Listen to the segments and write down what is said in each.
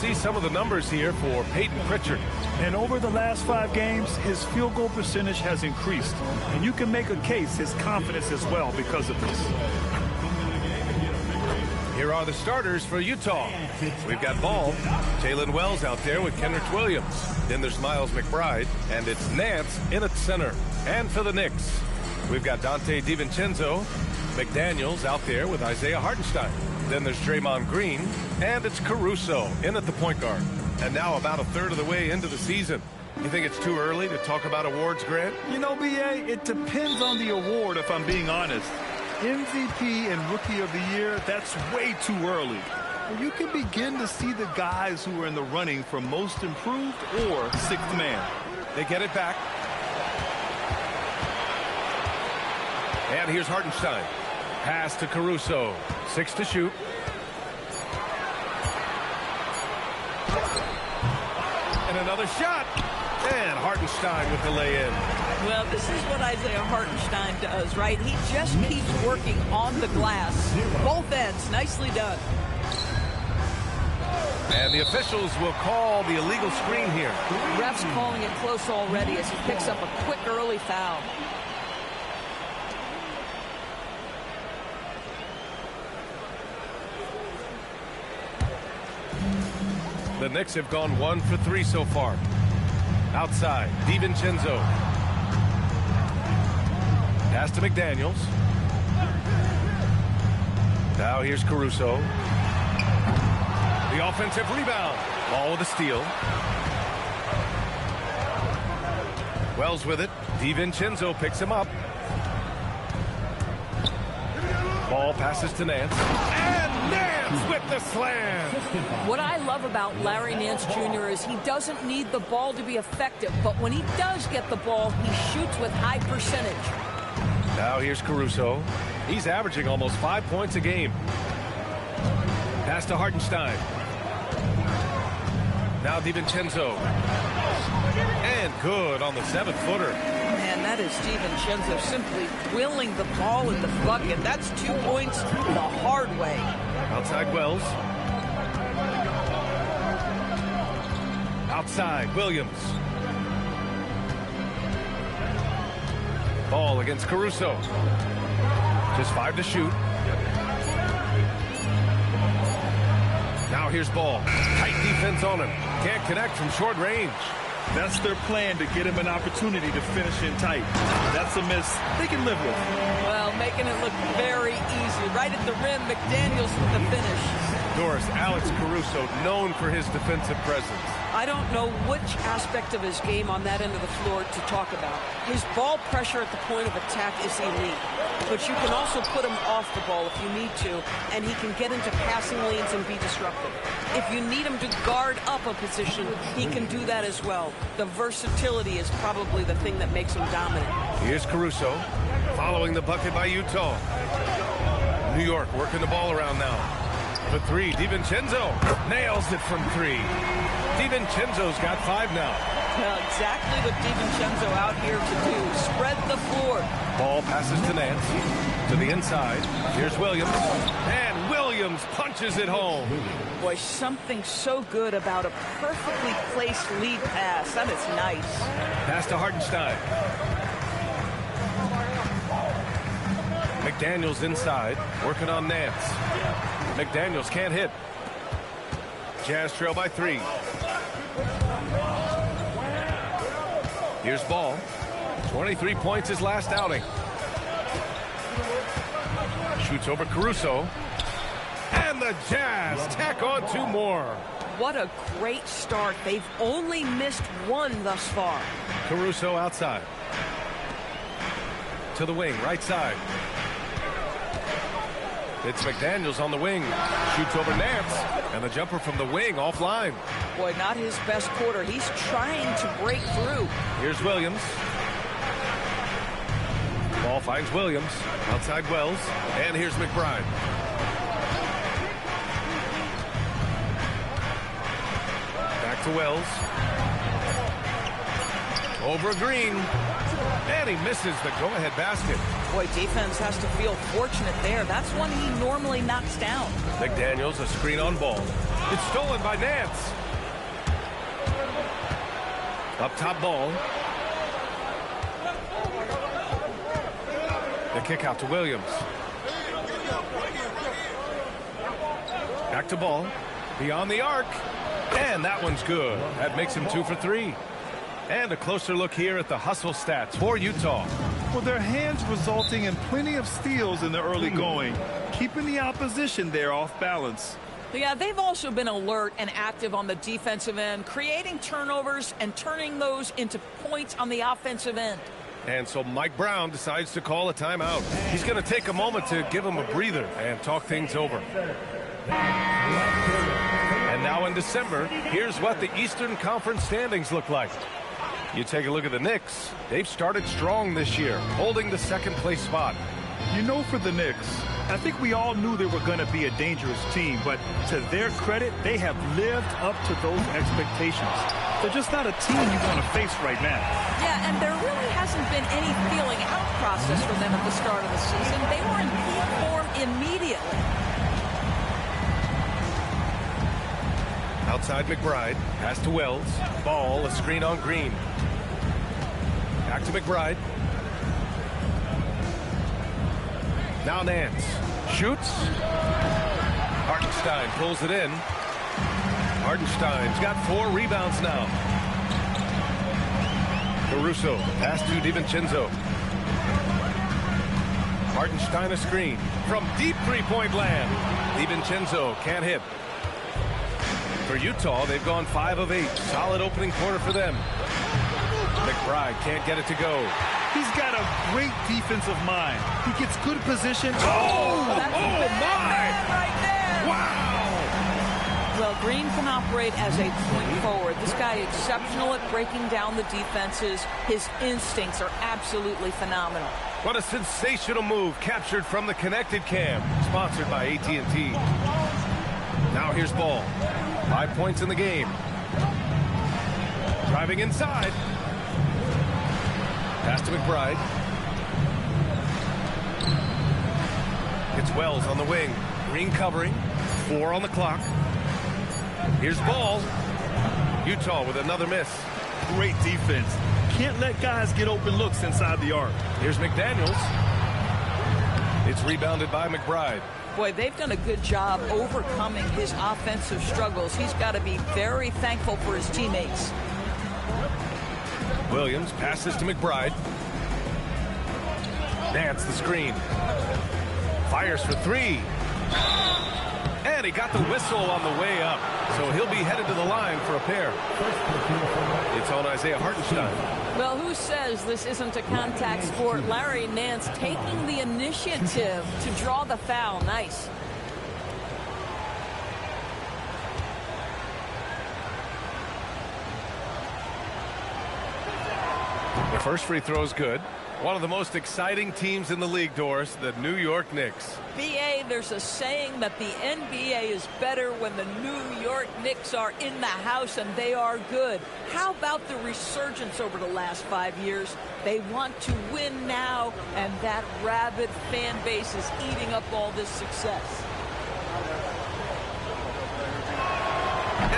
see some of the numbers here for Peyton Pritchard. And over the last 5 games, his field goal percentage has increased. And you can make a case his confidence as well because of this. Here are the starters for Utah. We've got Ball, Jalen Wells out there with Kenrich Williams. Then there's Miles McBride, and it's Nance in at center. And for the Knicks, we've got Dante DiVincenzo, McDaniels out there with Isaiah Hartenstein. Then there's Draymond Green, and it's Caruso in at the point guard. And now about a third of the way into the season. You think it's too early to talk about awards, Grant? You know, B.A., it depends on the award, if I'm being honest. MVP and Rookie of the Year, that's way too early. You can begin to see the guys who are in the running for Most Improved or Sixth Man. They get it back. And here's Hartenstein. Pass to Caruso. 6 to shoot. And another shot. And Hartenstein with the lay-in. Well, this is what Isaiah Hartenstein does, right? He just keeps working on the glass. Both ends. Nicely done. And the officials will call the illegal screen here. Ref's calling it close already as he picks up a quick early foul. The Knicks have gone 1 for 3 so far. Outside, DiVincenzo. Pass to McDaniels. Now here's Caruso. The offensive rebound. Ball with a steal. Wells with it. DiVincenzo picks him up. Ball passes to Nance. And Nance with the slam. What I love about Larry Nance Jr. is he doesn't need the ball to be effective, but when he does get the ball, he shoots with high percentage. Now here's Caruso. He's averaging almost 5 points a game. Pass to Hartenstein. Now DiVincenzo. And good on the 7-footer. Man, that is DiVincenzo simply willing the ball in the bucket. That's 2 points the hard way. Outside Wells. Outside Williams. Ball against Caruso. Just 5 to shoot. Now here's Ball. Tight defense on him. Can't connect from short range. That's their plan, to get him an opportunity to finish in tight. That's a miss they can live with. Well, making it look very easy. Right at the rim, McDaniels with the finish. Doris, Alex Caruso, known for his defensive presence. I don't know which aspect of his game on that end of the floor to talk about. His ball pressure at the point of attack is elite, but you can also put him off the ball if you need to, and he can get into passing lanes and be disruptive. If you need him to guard up a position, he can do that as well. The versatility is probably the thing that makes him dominant. Here's Caruso, following the bucket by Utah. New York working the ball around now. For 3, DiVincenzo nails it from 3. DiVincenzo's got 5 now. Well, exactly what DiVincenzo out here to do. Spread the floor. Ball passes to Nance. To the inside. Here's Williams. And Williams punches it home. Boy, something so good about a perfectly placed lead pass. That is nice. Pass to Hartenstein. McDaniels inside. Working on Nance. McDaniels can't hit. Jazz trail by 3. Here's Ball. 23 points his last outing. Shoots over Caruso. And the Jazz tack on 2 more. What a great start. They've only missed 1 thus far. Caruso outside. To the wing, right side. It's McDaniels on the wing. Shoots over Nance. And the jumper from the wing offline. Boy, not his best quarter. He's trying to break through. Here's Williams. Ball finds Williams. Outside Wells. And here's McBride. Back to Wells. Over Green. And he misses the go-ahead basket. Boy, defense has to feel fortunate there. That's one he normally knocks down. McDaniels, a screen on ball. It's stolen by Nance. Up top ball. The kick out to Williams. Back to ball. Beyond the arc. And that one's good. That makes him 2 for 3. And a closer look here at the hustle stats for Utah. Well, their hands resulting in plenty of steals in the early going, keeping the opposition there off balance. Yeah, they've also been alert and active on the defensive end, creating turnovers and turning those into points on the offensive end. And so Mike Brown decides to call a timeout. He's going to take a moment to give him a breather and talk things over. And now in December, here's what the Eastern Conference standings look like. You take a look at the Knicks. They've started strong this year, holding the second-place spot. You know, for the Knicks, I think we all knew they were going to be a dangerous team, but to their credit, they have lived up to those expectations. They're just not a team you want to face right now. Yeah, and there really hasn't been any feeling out process for them at the start of the season. They were in peak form immediately. Outside McBride, pass to Wells. Ball, a screen on Green. Back to McBride. Now Nance shoots. Hartenstein pulls it in. Hartenstein's got 4 rebounds now. Caruso, pass to DiVincenzo. Hartenstein a screen from deep three-point land. DiVincenzo can't hit. For Utah, they've gone 5 of 8. Solid opening quarter for them. McBride can't get it to go. He's got a great defensive mind. He gets good position. That's my! right there. Wow! Well, Green can operate as a point forward. This guy is exceptional at breaking down the defenses. His instincts are absolutely phenomenal. What a sensational move captured from the connected cam, sponsored by AT&T. Now here's Ball. 5 points in the game. Driving inside. Pass to McBride. It's Wells on the wing. Green covering. 4 on the clock. Here's Ball. Utah with another miss. Great defense. Can't let guys get open looks inside the arc. Here's McDaniels. It's rebounded by McBride. Boy, they've done a good job overcoming his offensive struggles. He's got to be very thankful for his teammates. Williams passes to McBride. Nance the screen. Fires for 3. And he got the whistle on the way up. So he'll be headed to the line for a pair. It's on Isaiah Hartenstein. Well, who says this isn't a contact sport? Larry Nance taking the initiative to draw the foul. Nice. The first free throw is good. One of the most exciting teams in the league, Doris, the New York Knicks. BA, there's a saying that the NBA is better when the New York Knicks are in the house, and they are good. How about the resurgence over the last 5 years? They want to win now, and that rabid fan base is eating up all this success.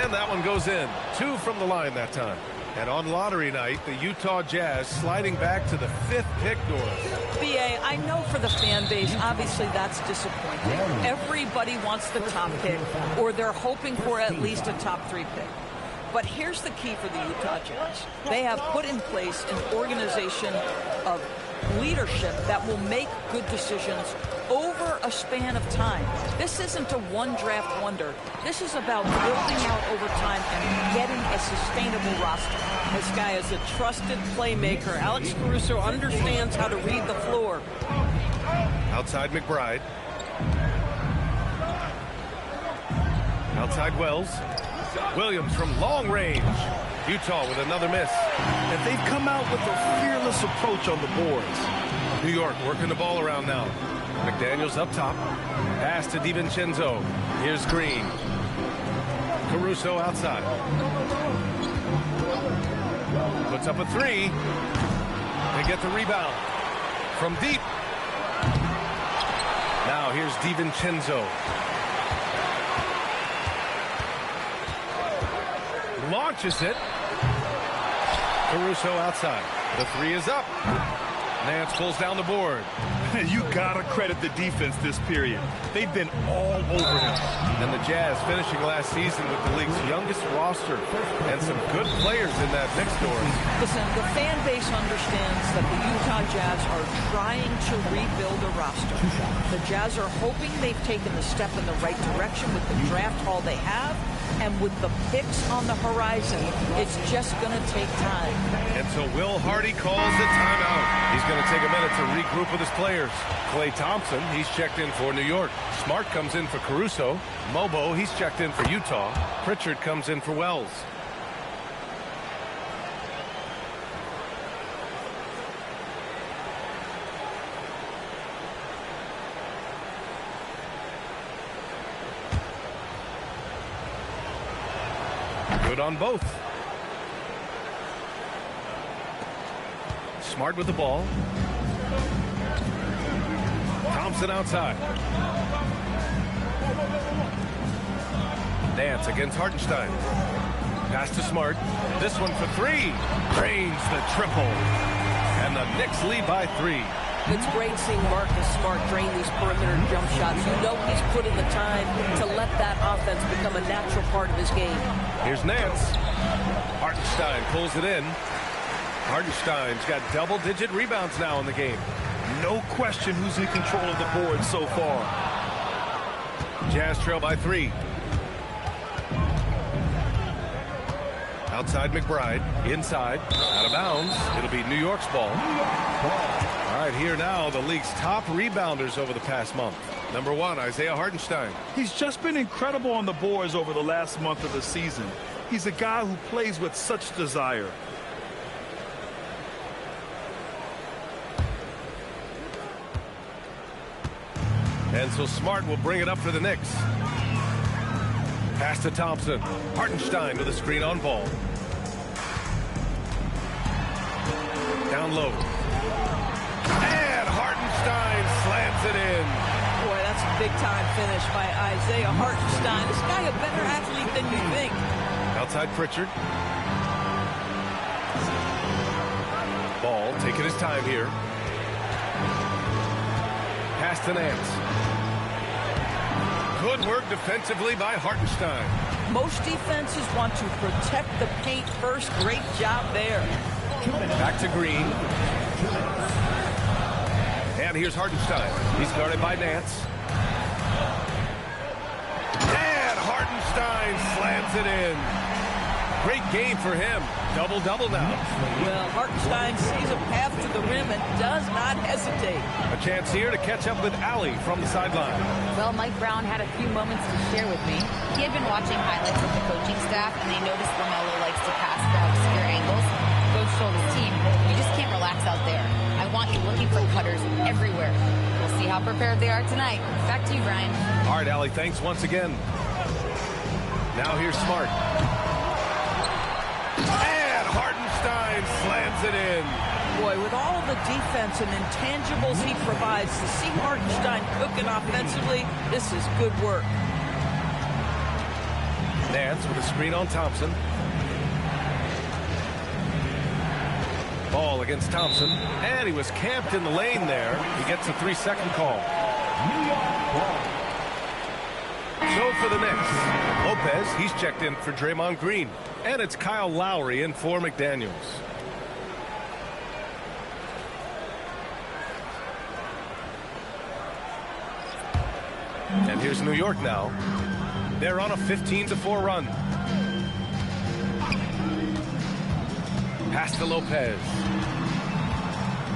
And that one goes in. 2 from the line that time. And on lottery night, the Utah Jazz sliding back to the 5th pick, Doris. BA, I know for the fan base, obviously that's disappointing. Everybody wants the top pick, or they're hoping for at least a top 3 pick. But here's the key for the Utah Jazz. They have put in place an organization of leadership that will make good decisions over a span of time. This isn't a one-draft wonder. This is about building out over time and getting a sustainable roster. This guy is a trusted playmaker. Alex Caruso understands how to read the floor. Outside McBride. Outside Wells. Williams from long range. Utah with another miss. And they've come out with a fearless approach on the boards. New York working the ball around now. McDaniels up top. Pass to DiVincenzo. Here's Green. Caruso outside. Puts up a 3. get the rebound. From deep. Now here's DiVincenzo. Launches it. Caruso outside. The three is up. Nance pulls down the board. You gotta credit the defense this period. They've been all over him. And the Jazz finishing last season with the league's youngest roster and some good players in that mix, Doris. Listen, the fan base understands that the Utah Jazz are trying to rebuild a roster. The Jazz are hoping they've taken the step in the right direction with the draft haul they have, and with the picks on the horizon, it's just going to take time. And so Will Hardy calls the timeout. He's going to take a minute to regroup with his players. Klay Thompson, he's checked in for New York. Smart comes in for Caruso. Mobo, he's checked in for Utah. Pritchard comes in for Wells. Good on both. Smart with the ball. Thompson outside. Nance against Hartenstein. Pass to Smart. This one for three. Drains the triple. And the Knicks lead by 3. It's great seeing Marcus Smart drain these perimeter jump shots. You know he's put in the time to let that offense become a natural part of his game. Here's Nance. Hartenstein pulls it in. Hartenstein's got double-digit rebounds now in the game. No question who's in control of the board so far. Jazz trail by 3. Outside McBride. Inside. Out of bounds. It'll be New York's ball. All right, here now, the league's top rebounders over the past month. Number 1, Isaiah Hartenstein. He's just been incredible on the boards over the last month of the season. He's a guy who plays with such desire. And so Smart will bring it up for the Knicks. Pass to Thompson. Hartenstein with a screen on ball. Down low. And Hartenstein slams it in. Boy, that's a big-time finish by Isaiah Hartenstein. This guy a better athlete than you think. Outside Pritchard. Ball taking his time here. Pass to Nance. Good work defensively by Hartenstein. Most defenses want to protect the paint first. Great job there. Back to Green. And here's Hartenstein. He's guarded by Nance. And Hartenstein slams it in. Great game for him. Double-double now. Well, Hartenstein sees a path to the rim and does not hesitate. A chance here to catch up with Allie from the sideline. Well, Mike Brown had a few moments to share with me. He had been watching highlights of the coaching staff, and they noticed LaMelo likes to pass from obscure angles. Coach told his team, you just can't relax out there. I want you looking for cutters everywhere. We'll see how prepared they are tonight. Back to you, Brian. All right, Allie, thanks once again. Now here's Smart. And Hartenstein slams it in. Boy, with all the defense and intangibles he provides, to see Hartenstein cooking offensively, this is good work. Nance with a screen on Thompson. Ball against Thompson. And he was camped in the lane there. He gets a 3-second call. So for the Knicks, Lopez, he's checked in for Draymond Green. And it's Kyle Lowry in for McDaniels. And here's New York now. They're on a 15-4 run. Pass to Lopez.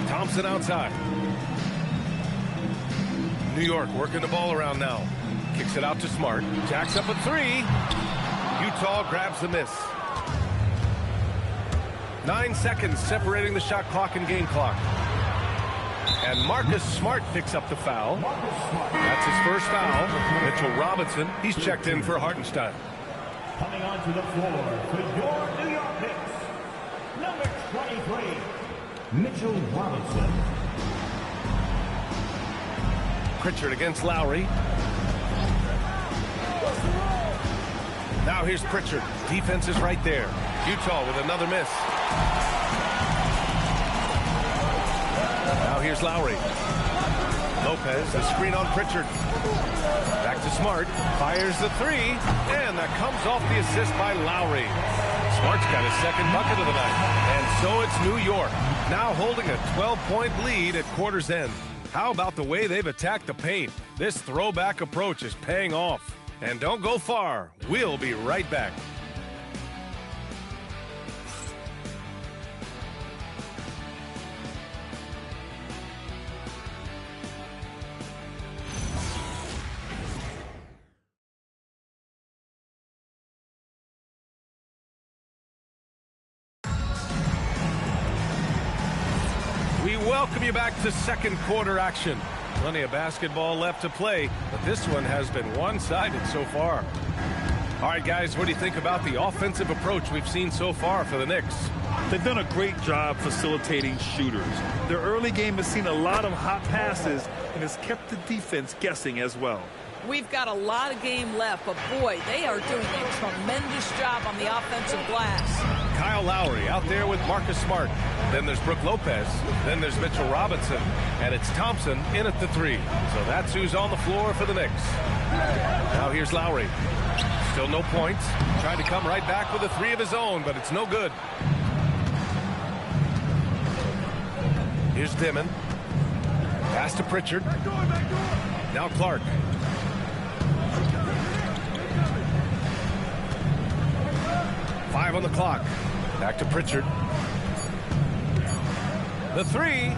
Thompson outside. New York working the ball around now. Kicks it out to Smart. Jacks up a 3. Utah grabs the miss. 9 seconds separating the shot clock and game clock. And Marcus Smart picks up the foul. That's his first foul. Mitchell Robinson, he's checked in for Hartenstein. Coming onto the floor for your New York Knicks, number 23, Mitchell Robinson. Pritchard against Lowry. Now here's Pritchard. Defense is right there. Utah with another miss. Now here's Lowry. Lopez, the screen on Pritchard. Back to Smart. Fires the three. And that comes off the assist by Lowry. Smart's got his second bucket of the night. And so it's New York, now holding a 12-point lead at quarter's end. How about the way they've attacked the paint? This throwback approach is paying off. And don't go far. We'll be right back. We welcome you back to second quarter action. Plenty of basketball left to play, but this one has been one-sided so far. All right, guys, what do you think about the offensive approach we've seen so far for the Knicks? They've done a great job facilitating shooters. Their early game has seen a lot of hot passes and has kept the defense guessing as well. We've got a lot of game left, but boy, they are doing a tremendous job on the offensive glass. Kyle Lowry out there with Marcus Smart. Then there's Brook Lopez. Then there's Mitchell Robinson. And it's Thompson in at the three. So that's who's on the floor for the Knicks. Now here's Lowry. Still no points. Trying to come right back with a three of his own, but it's no good. Here's Dimon. Pass to Pritchard. Now Clark. Five on the clock. Back to Pritchard. The three.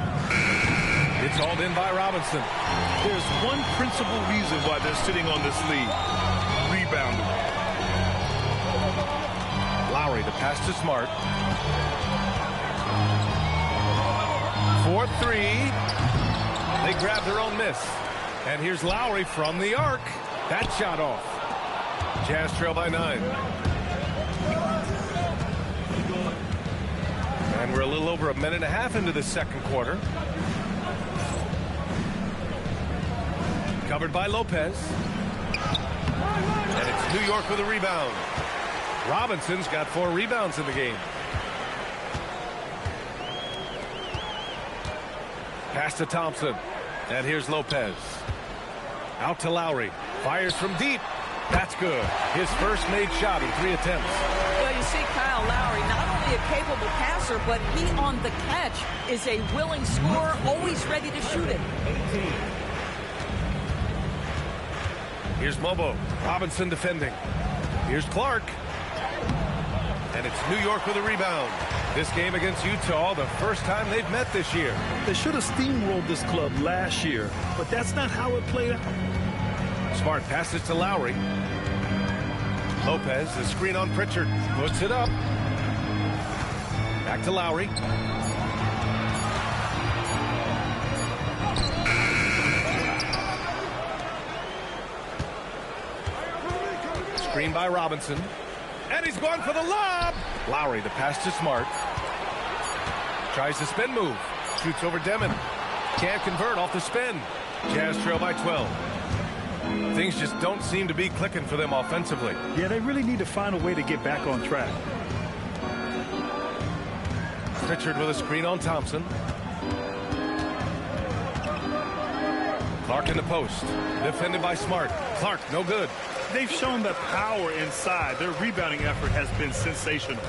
It's hauled in by Robinson. There's one principal reason why they're sitting on this lead. Rebounding. Lowry, the pass to Smart. 4-3. They grab their own miss. And here's Lowry from the arc. That shot off. Jazz trail by 9. And we're a little over a minute and a half into the second quarter. Covered by Lopez. And it's New York with a rebound. Robinson's got 4 rebounds in the game. Pass to Thompson. And here's Lopez. Out to Lowry. Fires from deep. That's good. His first made shot in 3 attempts. Well, you see Kyle Lowry, not only a capable passer, but he on the catch is a willing scorer, always ready to shoot it. Here's Mobo. Robinson defending. Here's Clark. And it's New York with a rebound. This game against Utah, the first time they've met this year. They should have steamrolled this club last year, but that's not how it played out. Smart passes to Lowry. Lopez, the screen on Pritchard. Puts it up. Back to Lowry. Screen by Robinson. And he's going for the lob. Lowry, the pass to Smart. Tries the spin move. Shoots over Demon. Can't convert off the spin. Jazz trail by 12. Things just don't seem to be clicking for them offensively. Yeah, they really need to find a way to get back on track. Pritchard with a screen on Thompson. Clark in the post. Defended by Smart. Clark, no good. They've shown that power inside. Their rebounding effort has been sensational.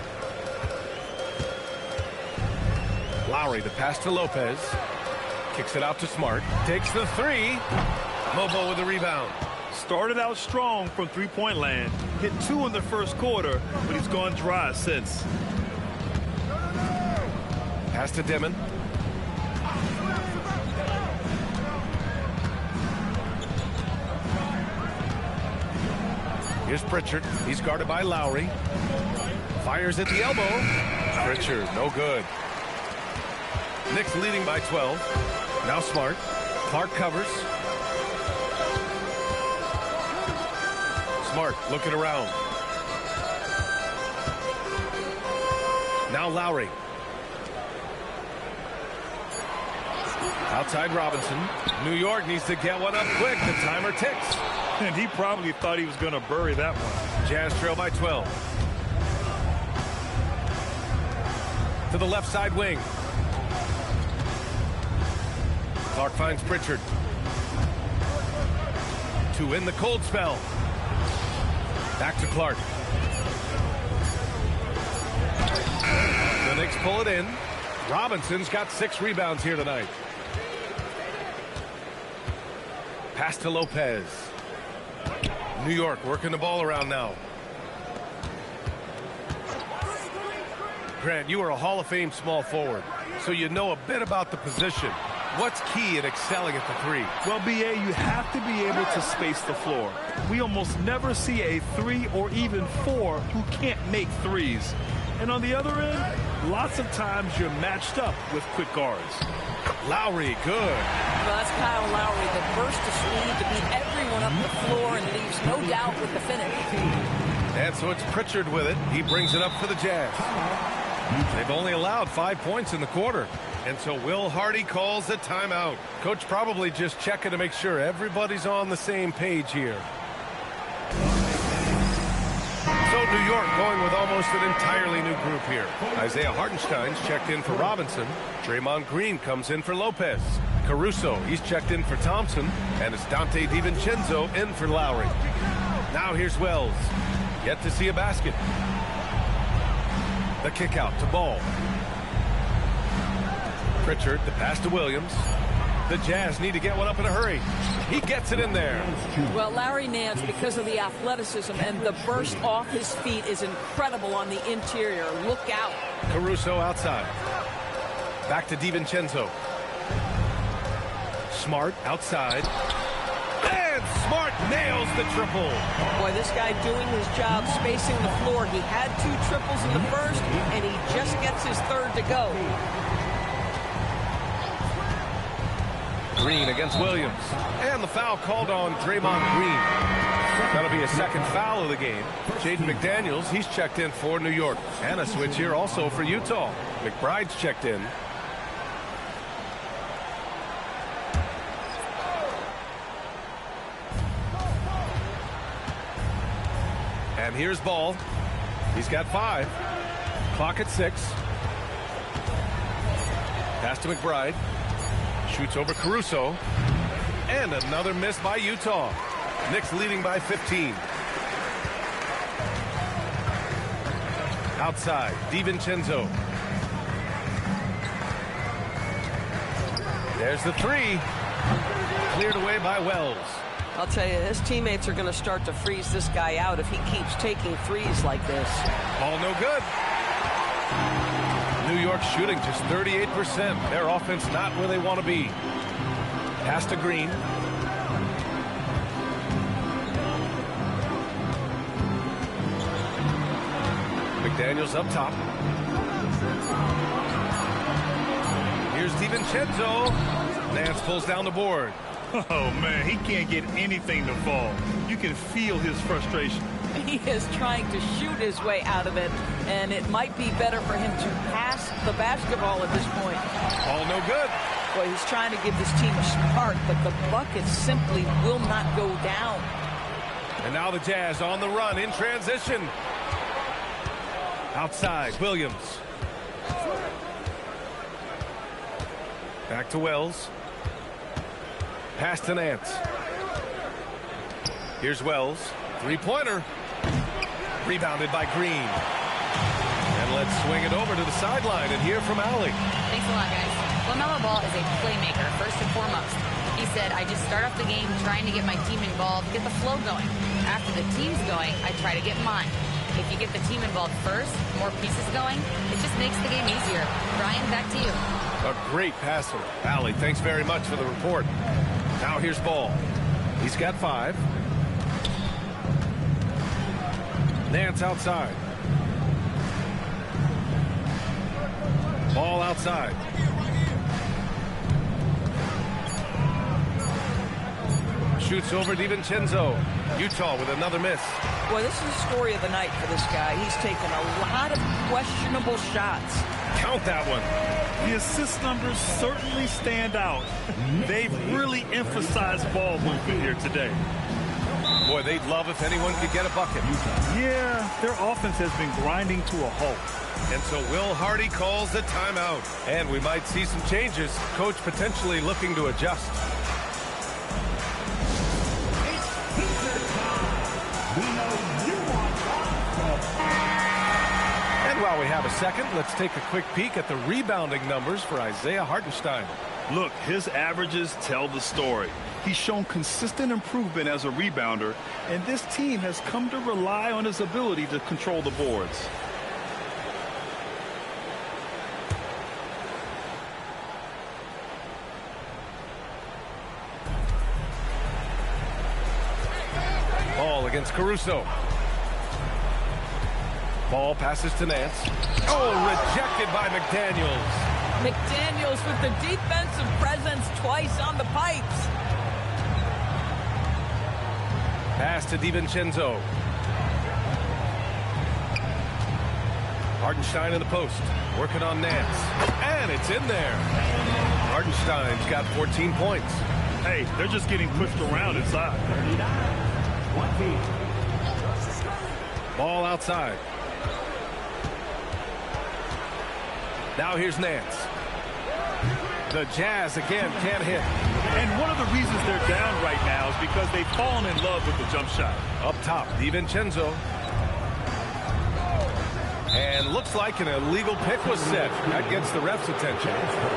Lowry, the pass to Lopez. Kicks it out to Smart. Takes the three. Mobo with the rebound. Started out strong from three-point land. Hit 2 in the first quarter, but he's gone dry since. Pass to Dimon. Here's Pritchard. He's guarded by Lowry. Fires at the elbow. Pritchard, no good. Knicks leading by 12. Now Smart. Clark covers. Smart looking around. Now Lowry. Outside Robinson. New York needs to get one up quick. The timer ticks. And he probably thought he was going to bury that one. Jazz trail by 12. To the left side wing. Clark finds Pritchard. To win the cold spell. Back to Clark. The Knicks pull it in. Robinson's got 6 rebounds here tonight. Pass to Lopez. New York working the ball around now. Grant, you are a Hall of Fame small forward, so you know a bit about the position. What's key in excelling at the 3? Well, B.A., you have to be able to space the floor. We almost never see a 3 or even 4 who can't make threes. And on the other end, lots of times you're matched up with quick guards. Lowry, good. Well, that's Kyle Lowry, the burst of speed to beat everyone up the floor and leaves no doubt with the finish. And so it's Pritchard with it. He brings it up for the Jazz. They've only allowed 5 points in the quarter. And so Will Hardy calls the timeout. Coach probably just checking to make sure everybody's on the same page here. So New York going with almost an entirely new group here. Isaiah Hartenstein's checked in for Robinson. Draymond Green comes in for Lopez. Caruso, he's checked in for Thompson. And it's Dante DiVincenzo in for Lowry. Now here's Wells. Yet to see a basket. The kick out to Ball. Pritchard, the pass to Williams. The Jazz need to get one up in a hurry. He gets it in there. Well, Larry Nance, because of the athleticism and the burst off his feet, is incredible on the interior. Look out. Caruso outside. Back to DiVincenzo. Smart outside. And Smart nails the triple. Boy, this guy doing his job spacing the floor. He had 2 triples in the first, and he just gets his 3rd to go. Green against Williams. And the foul called on Draymond Green. That'll be a 2nd foul of the game. Jaden McDaniels, he's checked in for New York. And a switch here also for Utah. McBride's checked in. And here's Ball. He's got 5. Clock at 6. Pass to McBride. Shoots over Caruso. And another miss by Utah. Knicks leading by 15. Outside, DiVincenzo. There's the 3. Cleared away by Wells. I'll tell you, his teammates are going to start to freeze this guy out if he keeps taking threes like this. All no good. New York shooting just 38%. Their offense not where they want to be. Pass to Green. McDaniels up top. Here's DiVincenzo. Nance pulls down the board. Oh, man, he can't get anything to fall. You can feel his frustration. He is trying to shoot his way out of it, and it might be better for him to pass the basketball at this point. All no good. Boy, he's trying to give this team a spark, but the bucket simply will not go down. And now the Jazz on the run in transition. Outside, Williams. Back to Wells. Pass to Nance. Here's Wells. 3-pointer. Rebounded by Green. And let's swing it over to the sideline and hear from Allie. Thanks a lot, guys. LaMelo Ball is a playmaker, first and foremost. He said, I just start off the game trying to get my team involved, get the flow going. After the team's going, I try to get mine. If you get the team involved first, more pieces going, it just makes the game easier. Brian, back to you. A great passer. Allie, thanks very much for the report. Now here's Ball. He's got 5. Nance outside. Ball outside. Shoots over DiVincenzo. Utah with another miss. Boy, this is the story of the night for this guy. He's taken a lot of questionable shots. Count that one. The assist numbers certainly stand out. They've really emphasized ball movement here today. Boy, they'd love if anyone could get a bucket. Yeah, their offense has been grinding to a halt. And so Will Hardy calls the timeout. And we might see some changes. Coach potentially looking to adjust. And while we have a second, let's take a quick peek at the rebounding numbers for Isaiah Hartenstein. Look, his averages tell the story. He's shown consistent improvement as a rebounder, and this team has come to rely on his ability to control the boards. Ball against Caruso. Ball passes to Nance. Oh, rejected by McDaniels. McDaniels with the defensive presence twice on the pipes. Pass to DiVincenzo. Hartenstein in the post. Working on Nance. And it's in there. Hartenstein's got 14 points. Hey, they're just getting pushed around inside. Ball outside. Now here's Nance. The Jazz again can't hit. And one of the reasons they're down right now is because they've fallen in love with the jump shot. Up top, DiVincenzo. And looks like an illegal pick was set. That gets the ref's attention.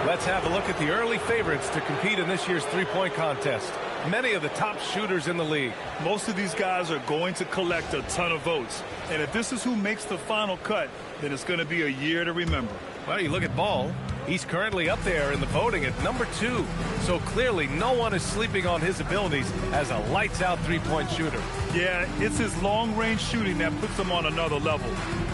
Let's have a look at the early favorites to compete in this year's three-point contest. Many of the top shooters in the league. Most of these guys are going to collect a ton of votes. And if this is who makes the final cut, then it's going to be a year to remember. Well, you look at Ball. He's currently up there in the voting at number 2. So clearly no one is sleeping on his abilities as a lights-out three-point shooter. Yeah, it's his long-range shooting that puts him on another level.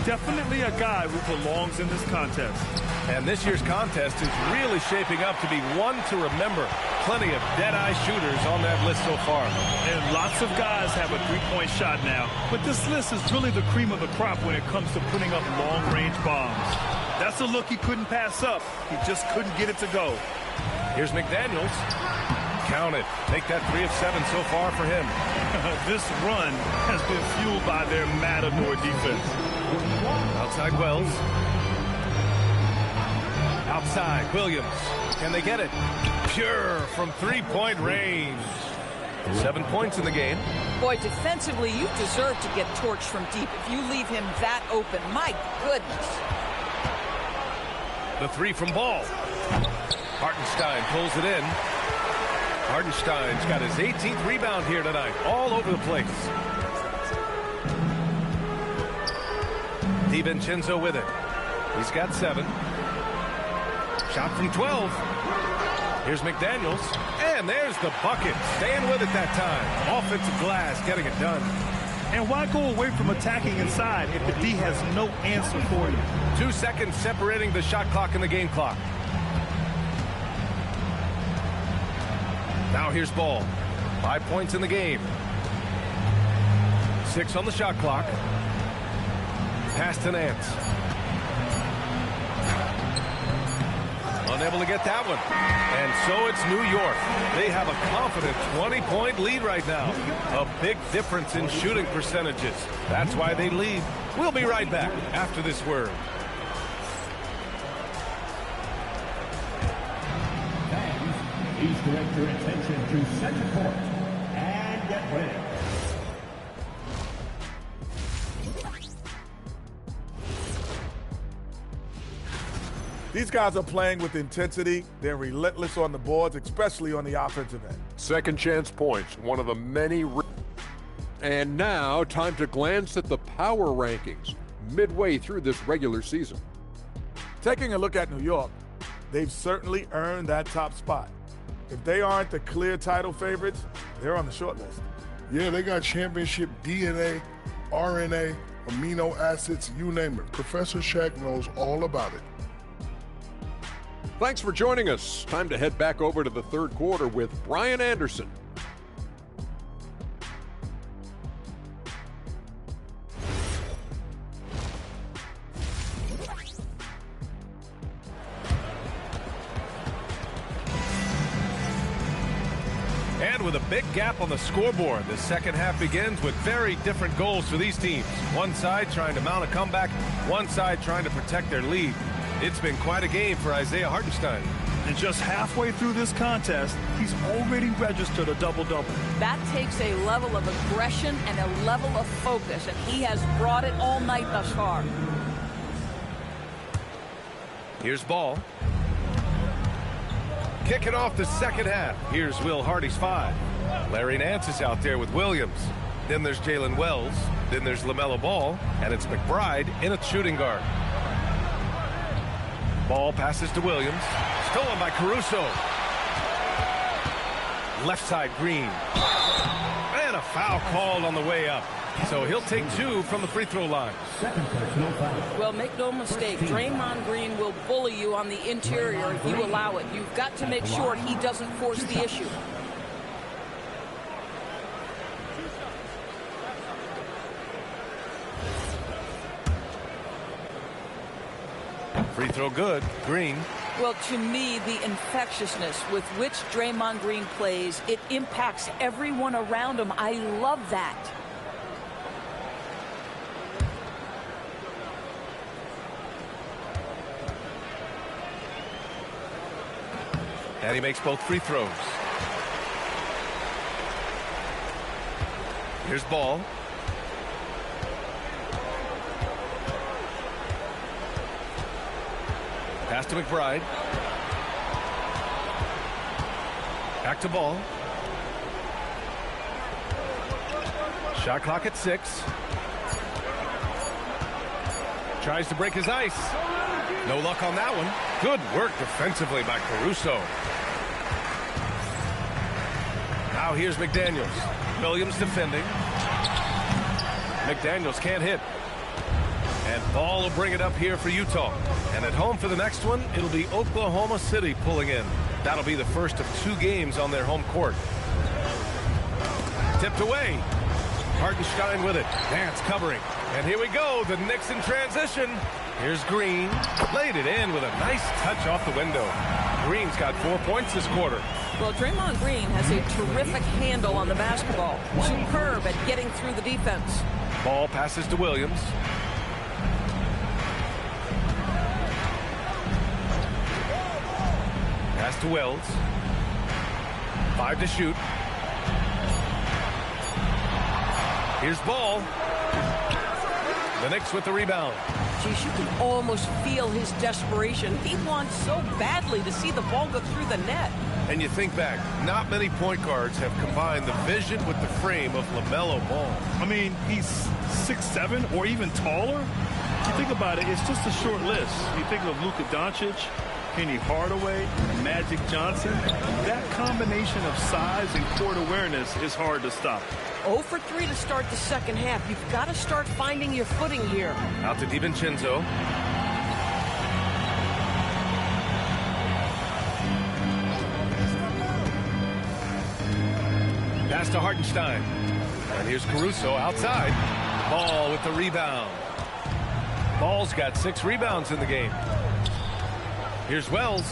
Definitely a guy who belongs in this contest. And this year's contest is really shaping up to be one to remember. Plenty of dead-eye shooters on that list so far. And lots of guys have a three-point shot now. But this list is really the cream of the crop when it comes to putting up long-range bombs. That's a look he couldn't pass up. He just couldn't get it to go. Here's McDaniels. Count it. Make that 3 of 7 so far for him. This run has been fueled by their Matador defense. Outside Wells. Outside Williams. Can they get it? Pure from three-point range. 7 points in the game. Boy, defensively, you deserve to get torched from deep if you leave him that open. My goodness. The 3 from Ball. Hartenstein pulls it in. Hartenstein's got his 18th rebound here tonight. All over the place. DiVincenzo with it. He's got 7. Shot from 12. Here's McDaniels. And there's the bucket. Staying with it that time. Offensive glass getting it done. And why go away from attacking inside if the D has no answer for you? 2 seconds separating the shot clock and the game clock. Now here's Ball. 5 points in the game. 6 on the shot clock. Pass to Nance. Unable to get that one. And so it's New York. They have a confident 20-point lead right now. A big difference in shooting percentages. That's why they lead. We'll be right back after this word. Please direct your attention to center court and get ready. These guys are playing with intensity. They're relentless on the boards, especially on the offensive end. Second chance points, one of the many. And now, time to glance at the power rankings midway through this regular season. Taking a look at New York, they've certainly earned that top spot. If they aren't the clear title favorites, they're on the short list. Yeah, they got championship DNA, RNA, amino acids, you name it. Professor Shaq knows all about it. Thanks for joining us. Time to head back over to the third quarter with Brian Anderson. And with a big gap on the scoreboard, the second half begins with very different goals for these teams. One side trying to mount a comeback, one side trying to protect their lead. It's been quite a game for Isaiah Hartenstein. And just halfway through this contest, he's already registered a double-double. That takes a level of aggression and a level of focus, and he has brought it all night thus far. Here's Ball. Kicking off the second half. Here's Will Hardy's 5. Larry Nance is out there with Williams. Then there's Jalen Wells. Then there's LaMelo Ball. And it's McBride in at shooting guard. Ball passes to Williams. Stolen by Caruso. Left side Green. And a foul called on the way up. So he'll take 2 from the free throw line. Well, make no mistake, Draymond Green will bully you on the interior if you allow it. You've got to make sure he doesn't force the issue. Free throw good. Green. Well, to me, the infectiousness with which Draymond Green plays, it impacts everyone around him. I love that. And he makes both free throws. Here's Ball. Pass to McBride. Back to Ball. Shot clock at 6. Tries to break his ice. No luck on that one. Good work defensively by Caruso. Now here's McDaniels. Williams defending. McDaniels can't hit. And Ball will bring it up here for Utah. And at home for the next one, it'll be Oklahoma City pulling in. That'll be the first of 2 games on their home court. Tipped away. Hartenstein with it. Nance covering. And here we go. The Knicks in transition. Here's Green. Laid it in with a nice touch off the window. Green's got 4 points this quarter. Well, Draymond Green has a terrific handle on the basketball. Superb at getting through the defense. Ball passes to Williams. Pass to Wells. 5 to shoot. Here's Ball. The Knicks with the rebound. Geez, you can almost feel his desperation. He wants so badly to see the ball go through the net. And you think back, not many point guards have combined the vision with the frame of LaMelo Ball. I mean, he's 6'7" or even taller. You think about it, it's just a short list. You think of Luka Doncic, Penny Hardaway, Magic Johnson. That combination of size and court awareness is hard to stop. 0 for 3 to start the second half. You've got to start finding your footing here. Out to DiVincenzo. Pass to Hartenstein. And here's Caruso outside. Ball with the rebound. Ball's got 6 rebounds in the game. Here's Wells.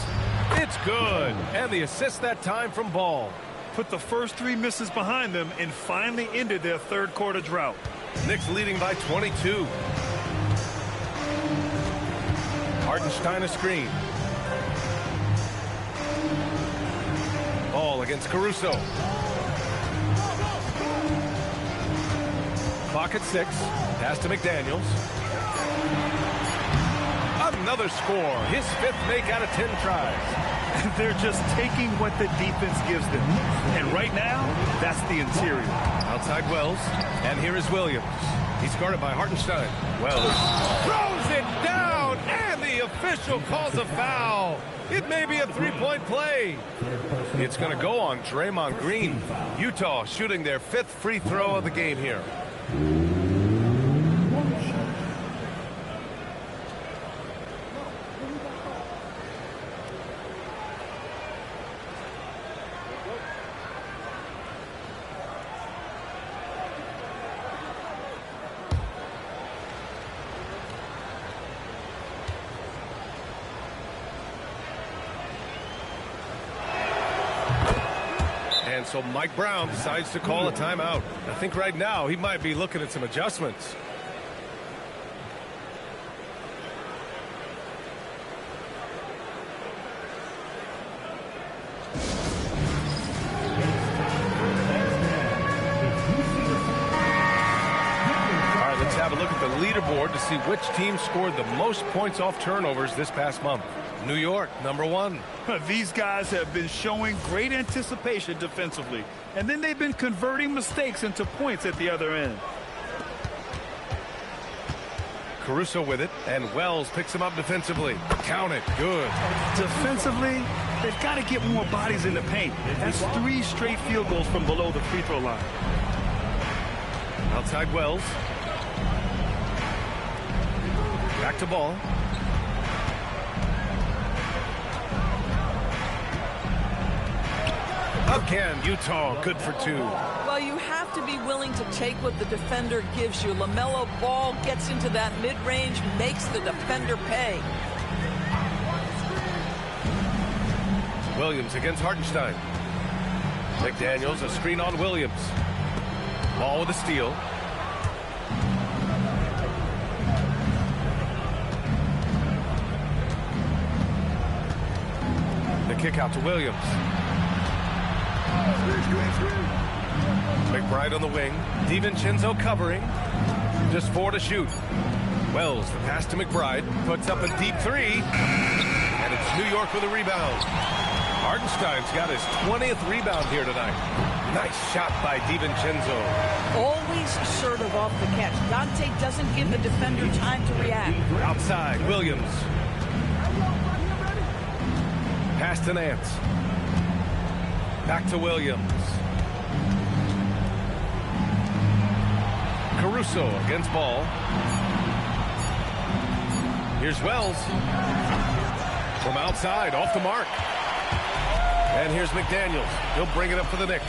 It's good. And the assist that time from Ball. Put the first 3 misses behind them and finally ended their third quarter drought. Knicks leading by 22. Hartenstein a screen. Ball against Caruso. Clock at 6. Pass to McDaniels. Another score. His 5th make out of 10 tries. They're just taking what the defense gives them. And right now, that's the interior. Outside Wells. And here is Williams. He's guarded by Hartenstein. Wells throws it down. And the official calls a foul. It may be a 3-point play. It's going to go on Draymond Green. Utah shooting their 5th free throw of the game here. And so Mike Brown decides to call a timeout. I think right now he might be looking at some adjustments. All right, let's have a look at the leaderboard to see which team scored the most points off turnovers this past month. New York, number 1. These guys have been showing great anticipation defensively, and then they've been converting mistakes into points at the other end. Caruso with it, and Wells picks him up defensively. Count it. Good. Defensively, they've got to get more bodies in the paint. That's 3 straight field goals from below the free throw line. Outside Wells. Back to Ball. Again, Utah good for 2. Well, you have to be willing to take what the defender gives you. LaMelo Ball gets into that mid-range, makes the defender pay. Williams against Hartenstein. McDaniels, a screen on Williams. Ball with a steal. The kick out to Williams. McBride on the wing. DiVincenzo covering. Just 4 to shoot. Wells, the pass to McBride. Puts up a deep 3. And it's New York with a rebound. Hartenstein's got his 20th rebound here tonight. Nice shot by DiVincenzo. Always assertive off the catch. Dante doesn't give the defender time to react. Outside, Williams. Pass to Nance. Back to Williams. Caruso against Ball. Here's Wells. From outside, off the mark. And here's McDaniels. He'll bring it up for the Knicks.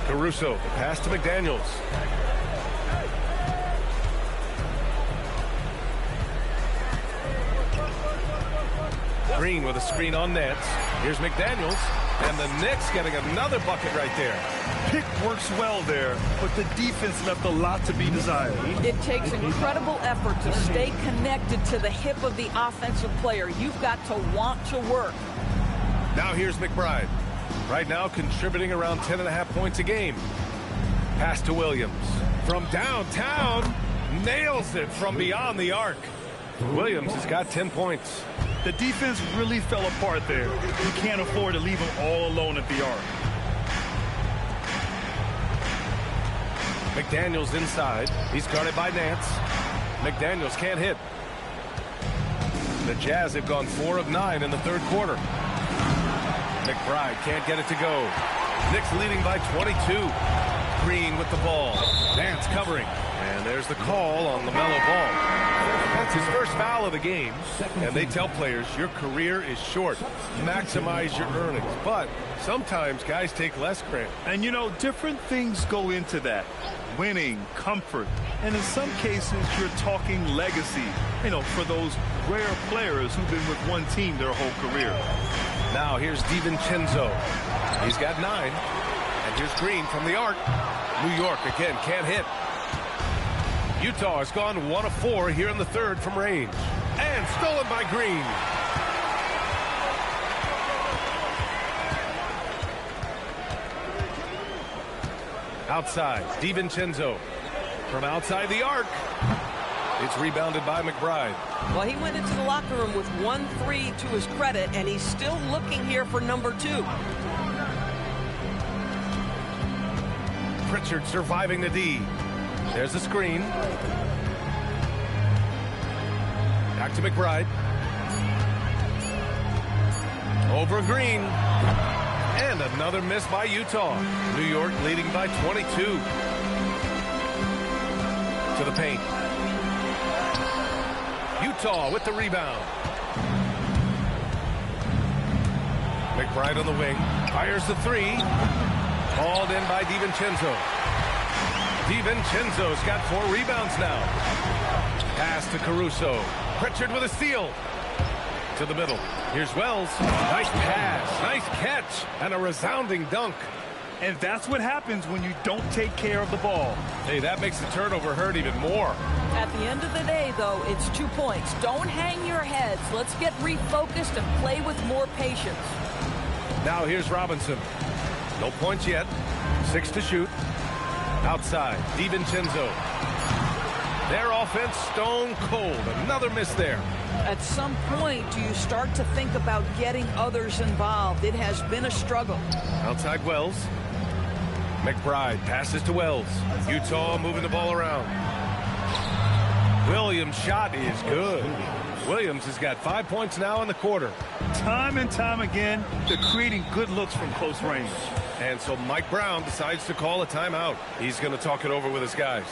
Caruso, the pass to McDaniels. Green with a screen on Nance. Here's McDaniels. And the Knicks getting another bucket right there. Pick works well there, but the defense left a lot to be desired. It takes incredible effort to stay connected to the hip of the offensive player. You've got to want to work. Now here's McBride. Right now contributing around 10.5 points a game. Pass to Williams. From downtown, nails it from beyond the arc. Williams has got 10 points. The defense really fell apart there. You can't afford to leave them all alone at the arc. McDaniels inside. He's guarded by Nance. McDaniels can't hit. The Jazz have gone 4 of 9 in the third quarter. McBride can't get it to go. Knicks leading by 22. Green with the ball. Nance covering. And there's the call on LaMelo Ball. That's his first foul of the game. And they tell players, your career is short. Maximize your earnings. But sometimes guys take less credit. And, you know, different things go into that. Winning, comfort, and in some cases, you're talking legacy, you know, for those rare players who've been with one team their whole career. Now here's DiVincenzo. He's got 9. And here's Green from the arc. New York again can't hit. Utah has gone 1 of 4 here in the third from range. And stolen by Green. Outside, DiVincenzo. From outside the arc. It's rebounded by McBride. Well, he went into the locker room with 1-3 to his credit, and he's still looking here for number 2. Pritchard surviving the D. There's the screen. Back to McBride. Over Green. And another miss by Utah. New York leading by 22. To the paint. Utah with the rebound. McBride on the wing. Fires the 3. Hauled in by DiVincenzo. DiVincenzo's got 4 rebounds now. Pass to Caruso. Pritchard with a steal. To the middle. Here's Wells. Nice pass, nice catch, and a resounding dunk. And that's what happens when you don't take care of the ball. Hey, that makes the turnover hurt even more. At the end of the day, though, it's 2 points. Don't hang your heads. Let's get refocused and play with more patience. Now here's Robinson. No points yet. 6 to shoot. Outside, DiVincenzo. Their offense stone cold. Another miss there. At some point, do you start to think about getting others involved? It has been a struggle. Outside Wells. McBride passes to Wells. Utah moving the ball around. Williams' shot is good. Williams has got 5 points now in the quarter. Time and time again, they're creating good looks from close range. And so Mike Brown decides to call a timeout. He's going to talk it over with his guys.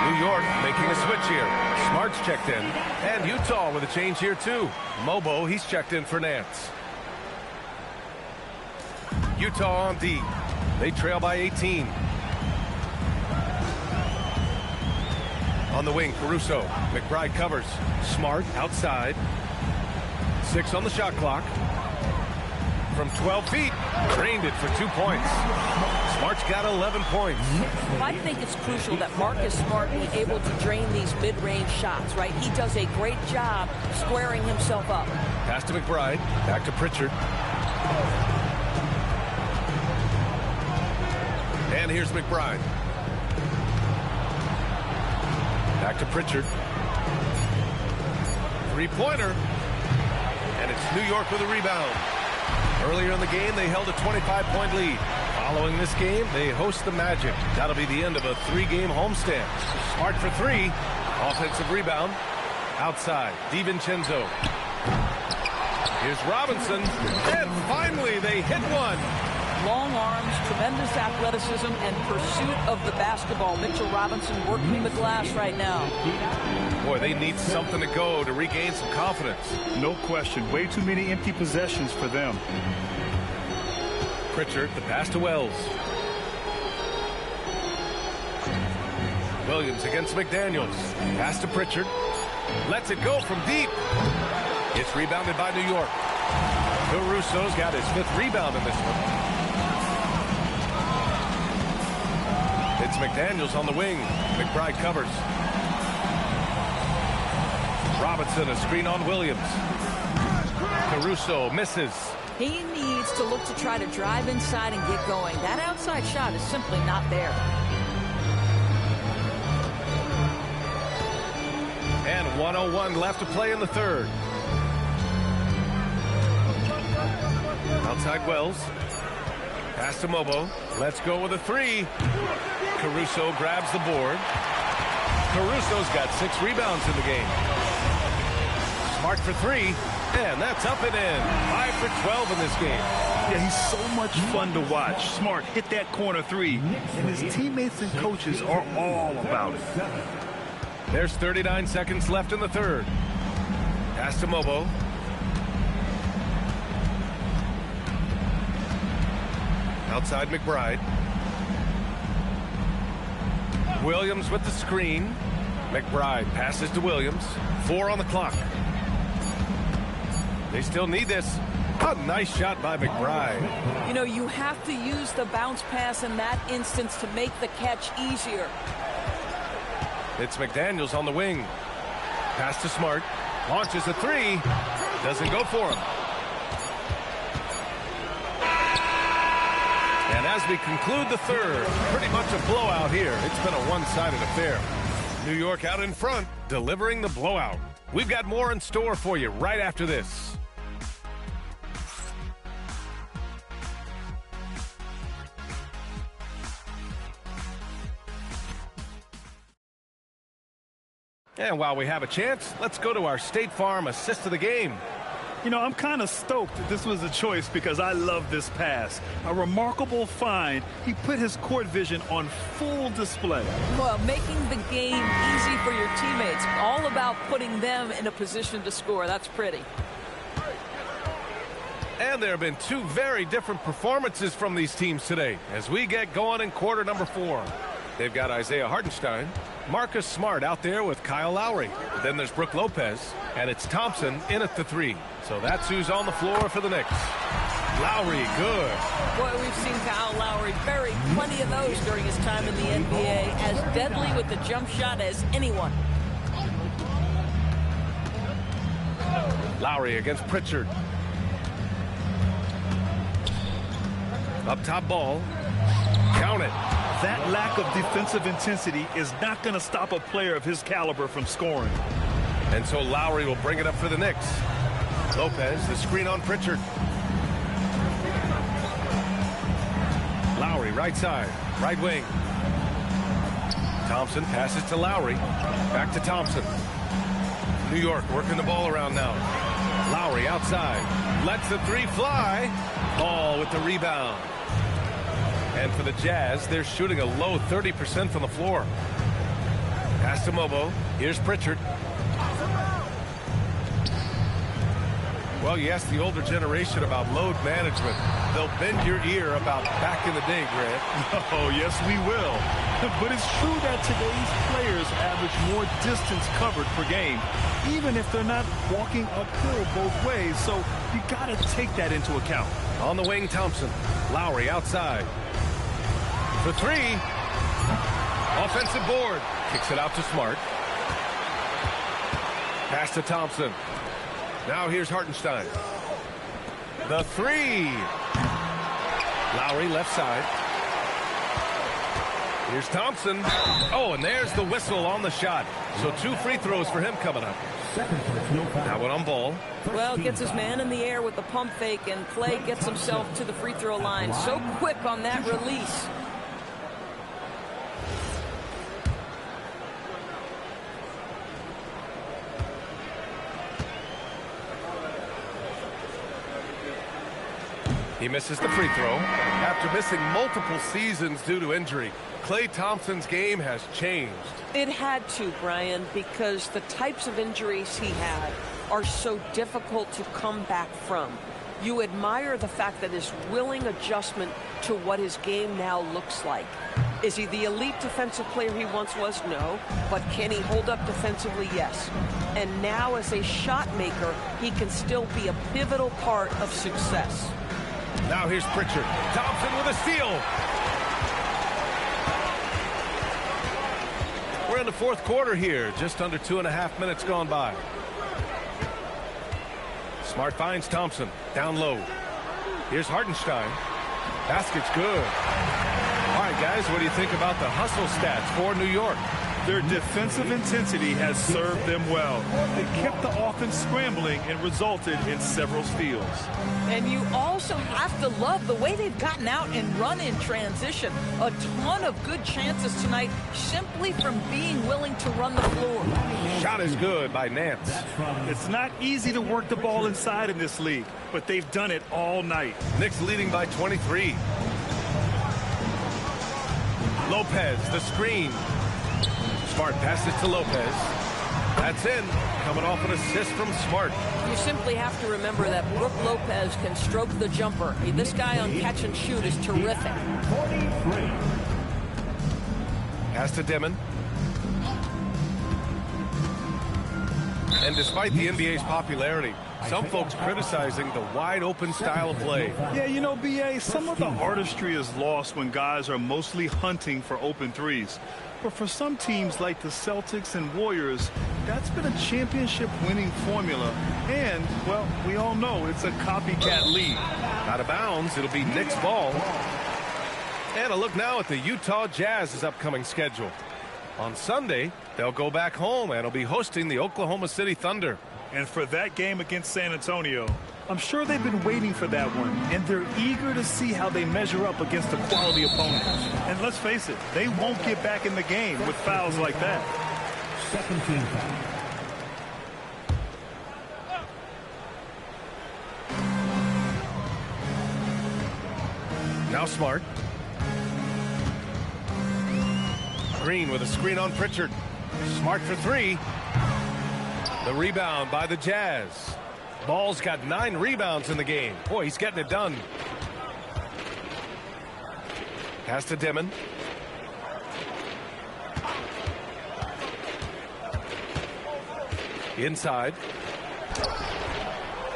New York making a switch here. Smart's checked in. And Utah with a change here, too. Mobo, he's checked in for Nance. Utah on D. They trail by 18. On the wing, Caruso. McBride covers. Smart outside. 6 on the shot clock. From 12 feet. Drained it for 2 points. Smart's got 11 points. I think it's crucial that Marcus Smart be able to drain these mid-range shots, right? He does a great job squaring himself up. Pass to McBride. Back to Pritchard. And here's McBride. Back to Pritchard. Three-pointer. And it's New York with a rebound. Earlier in the game, they held a 25-point lead. Following this game, they host the Magic. That'll be the end of a 3-game homestand. Smart for 3. Offensive rebound. Outside. DiVincenzo. Here's Robinson. And finally, they hit one. Long arms, tremendous athleticism, and pursuit of the basketball. Mitchell Robinson working the glass right now. Boy, they need something to go to regain some confidence. No question. Way too many empty possessions for them. Pritchard, the pass to Wells. Williams against McDaniels. Pass to Pritchard. Lets it go from deep. It's rebounded by New York. Caruso's got his 5th rebound in this one. It's McDaniels on the wing. McBride covers. Robinson, a screen on Williams. Caruso misses. He needs to look to try to drive inside and get going. That outside shot is simply not there. And 1:01 left to play in the third. Outside Wells. Pass to Mobo. Let's go with a 3. Caruso grabs the board. Caruso's got 6 rebounds in the game. Smart for 3. And that's up and in. 5 for 12 in this game. Yeah, he's so much fun to watch. Smart hit that corner 3. And his teammates and coaches are all about it. There's 39 seconds left in the third. Pass to Mobo. Outside McBride. Williams with the screen. McBride passes to Williams. 4 on the clock. They still need this. A nice shot by McBride. You know, you have to use the bounce pass in that instance to make the catch easier. It's McDaniels on the wing. Pass to Smart. Launches a 3. Doesn't go for him. And as we conclude the third, pretty much a blowout here. It's been a one-sided affair. New York out in front, delivering the blowout. We've got more in store for you right after this. And while we have a chance, let's go to our State Farm assist of the game. You know, I'm kind of stoked that this was a choice because I love this pass. A remarkable find. He put his court vision on full display. Well, making the game easy for your teammates. All about putting them in a position to score. That's pretty. And there have been two very different performances from these teams today as we get going in quarter number 4. They've got Isaiah Hartenstein, Marcus Smart out there with Kyle Lowry. Then there's Brook Lopez, and it's Thompson in at the 3. So that's who's on the floor for the Knicks. Lowry, good. Boy, we've seen Kyle Lowry bury plenty of those during his time in the NBA, as deadly with the jump shot as anyone. Lowry against Pritchard. Up top ball. Count it. That lack of defensive intensity is not going to stop a player of his caliber from scoring. And so Lowry will bring it up for the Knicks. Lopez, the screen on Pritchard. Lowry, right side, right wing. Thompson passes to Lowry. Back to Thompson. New York working the ball around now. Lowry outside. Lets the 3 fly. Ball with the rebound. And for the Jazz, they're shooting a low 30% from the floor. Pass to Mobo. Here's Pritchard. Well, you ask the older generation about load management. They'll bend your ear about back in the day, Grant. Oh, yes, we will. But it's true that today's players average more distance covered per game, even if they're not walking uphill both ways. So you got to take that into account. On the wing, Thompson. Lowry outside. For 3. Offensive board. Kicks it out to Smart. Pass to Thompson. Now here's Hartenstein. The 3. Lowry left side. Here's Thompson. Oh, and there's the whistle on the shot. So 2 free throws for him coming up. Now one on ball. Well, gets his man in the air with the pump fake, and Clay gets himself to the free throw line. So quick on that release. He misses the free throw. After missing multiple seasons due to injury, Klay Thompson's game has changed. It had to, Brian, because the types of injuries he had are so difficult to come back from. You admire the fact that his willing adjustment to what his game now looks like. Is he the elite defensive player he once was? No. But can he hold up defensively? Yes. And now as a shot maker, he can still be a pivotal part of success. Now here's Pritchard. Thompson with a steal. We're in the 4th quarter here. Just under 2.5 minutes gone by. Smart finds Thompson. Down low. Here's Hartenstein. Basket's good. All right, guys, what do you think about the hustle stats for New York? Their defensive intensity has served them well. They kept the offense scrambling and resulted in several steals. And you also have to love the way they've gotten out and run in transition. A ton of good chances tonight simply from being willing to run the floor. Shot is good by Nance. It's not easy to work the ball inside in this league, but they've done it all night. Knicks leading by 23. Lopez, the screen. Smart passes to Lopez. That's in. Coming off an assist from Smart. You simply have to remember that Brook Lopez can stroke the jumper. I mean, this guy on catch and shoot is terrific. Pass to Dimon. And despite the NBA's popularity, some folks criticizing the wide-open style of play. Yeah, you know, B.A., some of the artistry is lost when guys are mostly hunting for open threes. But for some teams like the Celtics and Warriors, that's been a championship-winning formula. And, well, we all know it's a copycat league. Out of bounds, it'll be Knicks ball. And a look now at the Utah Jazz's upcoming schedule. On Sunday, they'll go back home and will be hosting the Oklahoma City Thunder. And for that game against San Antonio, I'm sure they've been waiting for that one, and they're eager to see how they measure up against a quality opponent. And let's face it, they won't get back in the game with fouls like that. Second team foul. Now Smart. Green with a screen on Pritchard. Smart for three. The rebound by the Jazz. Ball's got 9 rebounds in the game. Boy, he's getting it done. Pass to Dimon. Inside.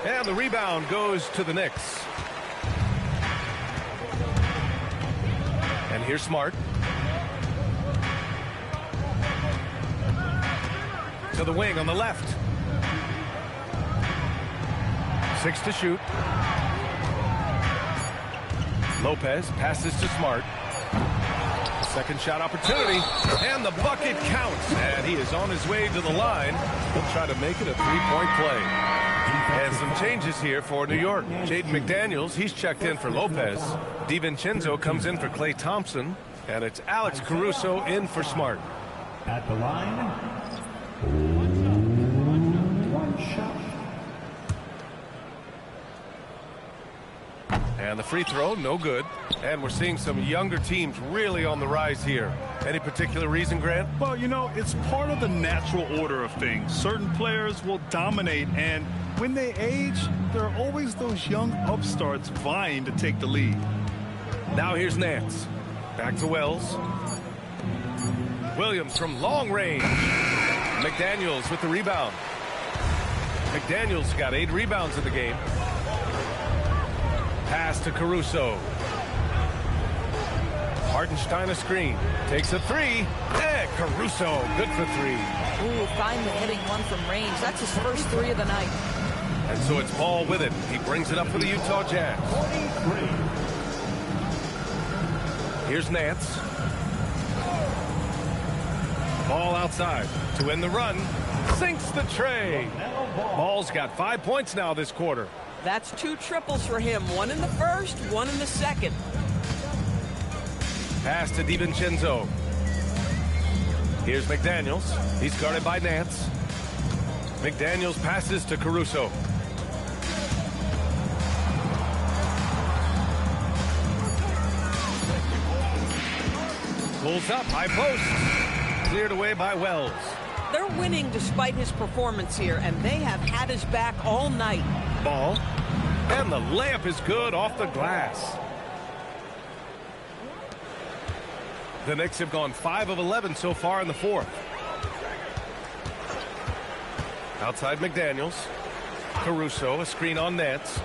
And the rebound goes to the Knicks. And here's Smart. To the wing on the left. 6 to shoot. Lopez passes to Smart. Second shot opportunity, and the bucket counts, and he is on his way to the line. He'll try to make it a three-point play. And some changes here for New York. Jaden McDaniels, he's checked in for Lopez. DiVincenzo comes in for Klay Thompson, and it's Alex Caruso in for Smart. At the line, one shot. And the free throw, no good. And we're seeing some younger teams really on the rise here. Any particular reason, Grant? Well, you know, it's part of the natural order of things. Certain players will dominate, and when they age, there are always those young upstarts vying to take the lead. Now here's Nance. Back to Wells. Williams from long range. McDaniels with the rebound. McDaniels got 8 rebounds in the game. Pass to Caruso. Hartenstein a screen. Takes a 3. Caruso, good for 3. Ooh, finally hitting one from range. That's his first 3 of the night. And so it's Ball with it. He brings it up for the Utah Jazz. Here's Nance. Ball outside to win the run. Sinks the tray. Ball's got 5 points now this quarter. That's 2 triples for him. 1 in the first, 1 in the second. Pass to DiVincenzo. Here's McDaniels. He's guarded by Nance. McDaniels passes to Caruso. Pulls up, high post. Cleared away by Wells. They're winning despite his performance here, and they have had his back all night. Ball. And the layup is good off the glass. The Knicks have gone 5 of 11 so far in the fourth. Outside McDaniels. Caruso, a screen on Nance.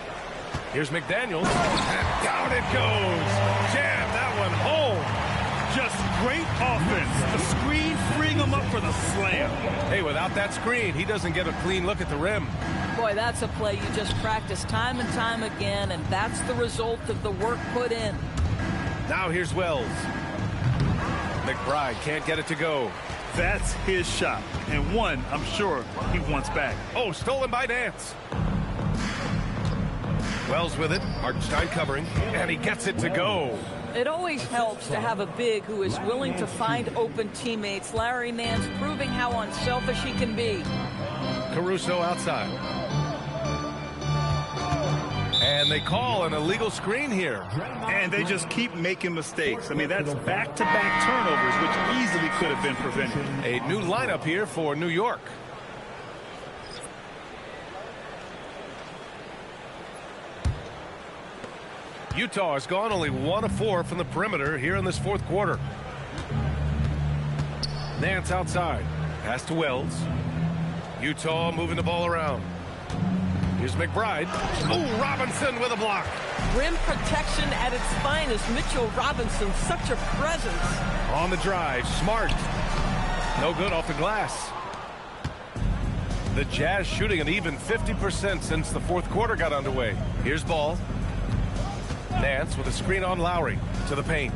Here's McDaniels. And down it goes. Jam that one home. Just great offense. The screen freeing him up for the slam. Hey, without that screen, he doesn't get a clean look at the rim. Boy, that's a play you just practice time and time again, and that's the result of the work put in. Now here's Wells. McBride can't get it to go. That's his shot, and one I'm sure he wants back. Oh, stolen by Nance. Wells with it. Hartenstein covering, and he gets it to go. It always helps to have a big who is willing to find open teammates. Larry Nance proving how unselfish he can be. Caruso outside. And they call an illegal screen here. And they just keep making mistakes. I mean, that's back-to-back turnovers, which easily could have been prevented. A new lineup here for New York. Utah has gone only 1 of 4 from the perimeter here in this fourth quarter. Nance outside. Pass to Wells. Utah moving the ball around. Here's McBride. Oh, Robinson with a block. Rim protection at its finest. Mitchell Robinson, such a presence. On the drive, Smart. No good off the glass. The Jazz shooting an even 50% since the fourth quarter got underway. Here's Ball. Nance with a screen on Lowry to the paint.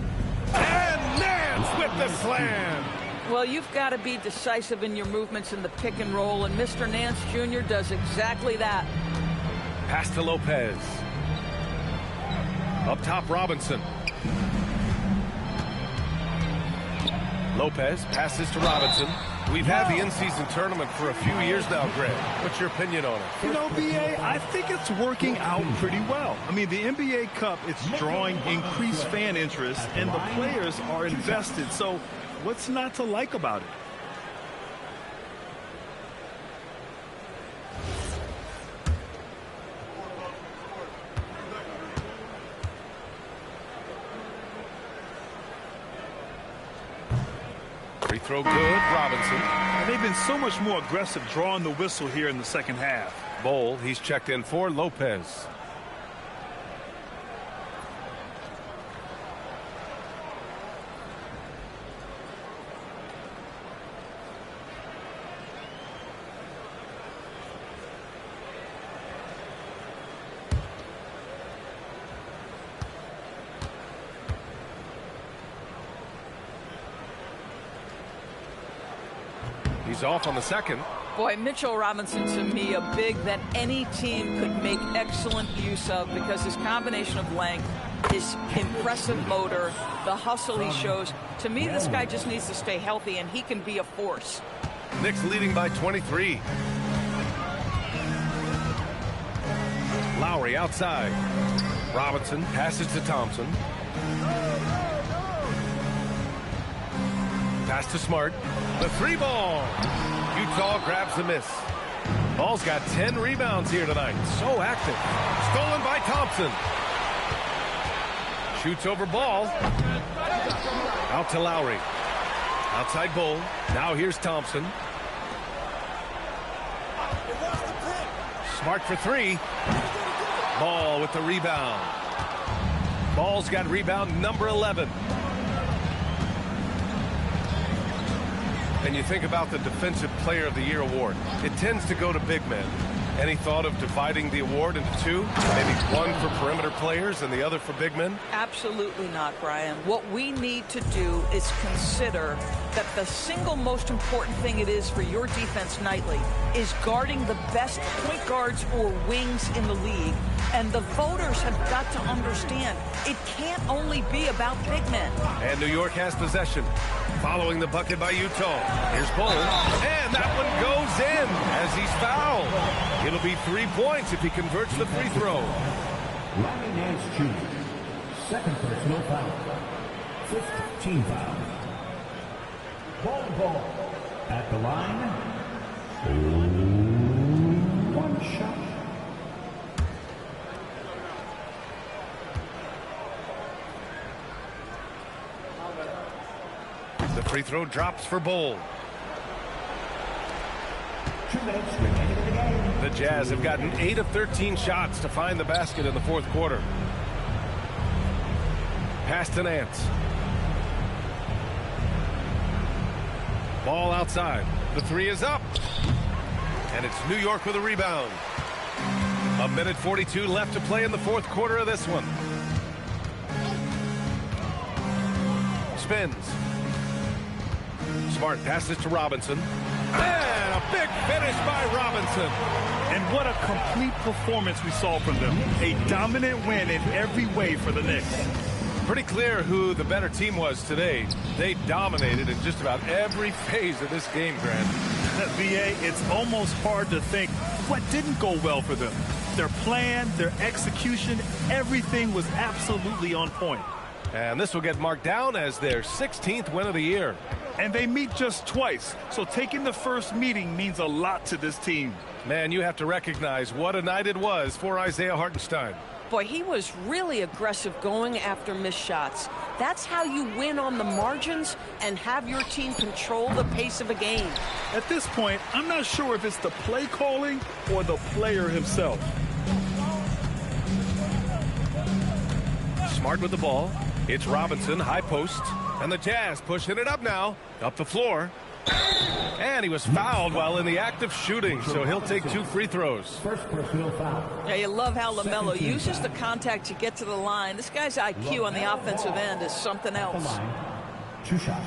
And Nance with the slam. Well, you've got to be decisive in your movements in the pick and roll, and Mr. Nance Jr. does exactly that. Pass to Lopez. Up top, Robinson. Lopez passes to Robinson. We've had the in-season tournament for a few years now, Greg. What's your opinion on it? You know, BA, I think it's working out pretty well. I mean, the NBA Cup, it's drawing increased fan interest, and the players are invested. So what's not to like about it? Free throw good, Robinson. And they've been so much more aggressive drawing the whistle here in the second half. Bol, he's checked in for Lopez. He's off on the second. Boy, Mitchell Robinson, to me, a big that any team could make excellent use of because his combination of length, his impressive motor, the hustle he shows. To me, this guy just needs to stay healthy, and he can be a force. Knicks leading by 23. Lowry outside. Robinson passes to Thompson. Pass to Smart. The three ball. Utah grabs the miss. Ball's got 10 rebounds here tonight. So active. Stolen by Thompson. Shoots over Ball. Out to Lowry. Outside Bol. Now here's Thompson. Smart for three. Ball with the rebound. Ball's got rebound number 11. And you think about the Defensive Player of the Year award, it tends to go to big men. Any thought of dividing the award into two? Maybe one for perimeter players and the other for big men? Absolutely not, Brian. What we need to do is consider that the single most important thing it is for your defense nightly is guarding the best point guards or wings in the league. And the voters have got to understand it can't only be about big men. And New York has possession. Following the bucket by Utah. Here's Bol. And that one goes in as he's fouled. It'll be 3 points if he converts the free throw. Larry Nance Jr., second personal foul. Fifth team foul. Bol at the line. One shot. The free throw drops for Bol. 2 minutes remaining in the game. The Jazz have gotten 8 of 13 shots to find the basket in the fourth quarter. Pass to Nance. Ball outside. The three is up. And it's New York with a rebound. 1:42 left to play in the fourth quarter of this one. Spins. Smart passes to Robinson. And a big finish by Robinson. And what a complete performance we saw from them. A dominant win in every way for the Knicks. Pretty clear who the better team was today. They dominated in just about every phase of this game, Grant. VA, it's almost hard to think what didn't go well for them. Their plan, their execution, everything was absolutely on point. And this will get marked down as their 16th win of the year. And they meet just twice, so taking the first meeting means a lot to this team. Man, you have to recognize what a night it was for Isaiah Hartenstein. Boy, he was really aggressive going after missed shots. That's how you win on the margins and have your team control the pace of a game. At this point, I'm not sure if it's the play calling or the player himself. Smart with the ball. It's Robinson, high post. And the Jazz pushing it up now. Up the floor. And he was fouled while in the act of shooting, so he'll take 2 free throws. First personal foul. Yeah, you love how LaMelo uses the contact to get to the line. This guy's IQ on the offensive end is something else. 2 shots.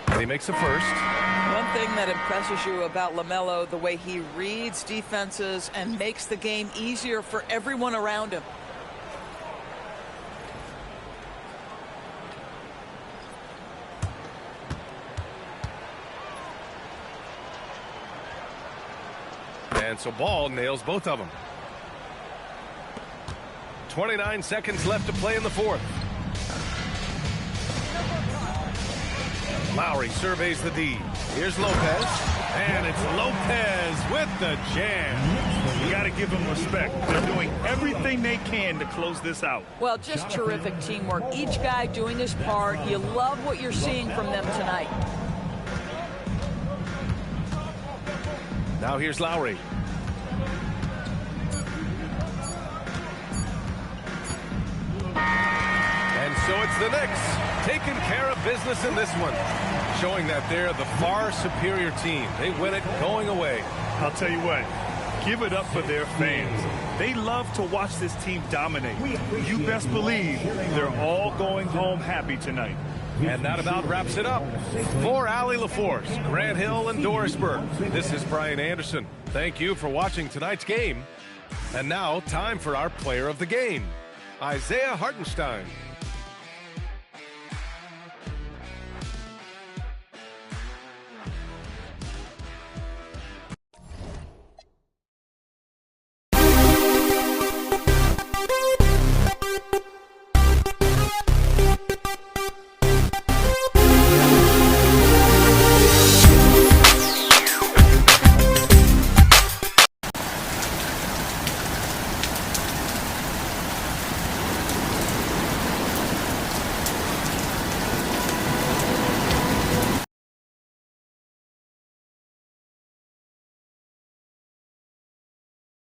And he makes the first. thing that impresses you about LaMelo, the way he reads defenses and makes the game easier for everyone around him. And so Ball nails both of them. 29 seconds left to play in the fourth. Lowry surveys the D. Here's Lopez. And it's Lopez with the jam. You got to give them respect. They're doing everything they can to close this out. Well, just terrific teamwork. Each guy doing his part. You love what you're seeing from them tonight. Now here's Lowry. And so it's the Knicks taking care of business in this one, showing that they're the far superior team. They win it going away. I'll tell you what, give it up for their fans. They love to watch this team dominate. You best believe they're all going home happy tonight. And that about wraps it up. For Allie LaForce, Grant Hill, and Doris Burke, this is Brian Anderson. Thank you for watching tonight's game. And now, time for our player of the game, Isaiah Hartenstein.